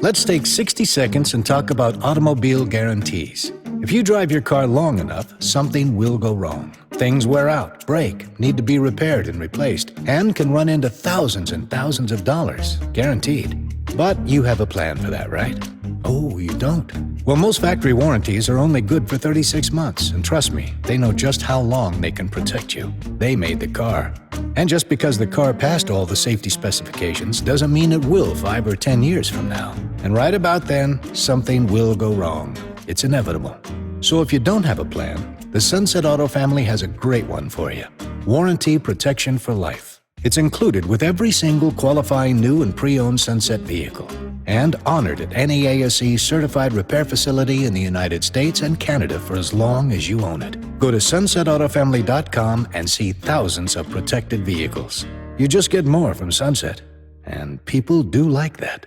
Let's take 60 seconds and talk about automobile guarantees. If you drive your car long enough, something will go wrong. Things wear out, break, need to be repaired and replaced, and can run into thousands and thousands of dollars, guaranteed. But you have a plan for that, right? Oh, you don't? Well, most factory warranties are only good for 36 months, and trust me, they know just how long they can protect you. They made the car. And just because the car passed all the safety specifications doesn't mean it will 5 or 10 years from now. And right about then, something will go wrong. It's inevitable. So if you don't have a plan, the Sunset Auto family has a great one for you. Warranty protection for life. It's included with every single qualifying new and pre-owned Sunset vehicle, and honored at NAASE certified repair facility in the United States and Canada for as long as you own it. Go to sunsetautofamily.com and see thousands of protected vehicles. You just get more from Sunset, and people do like that.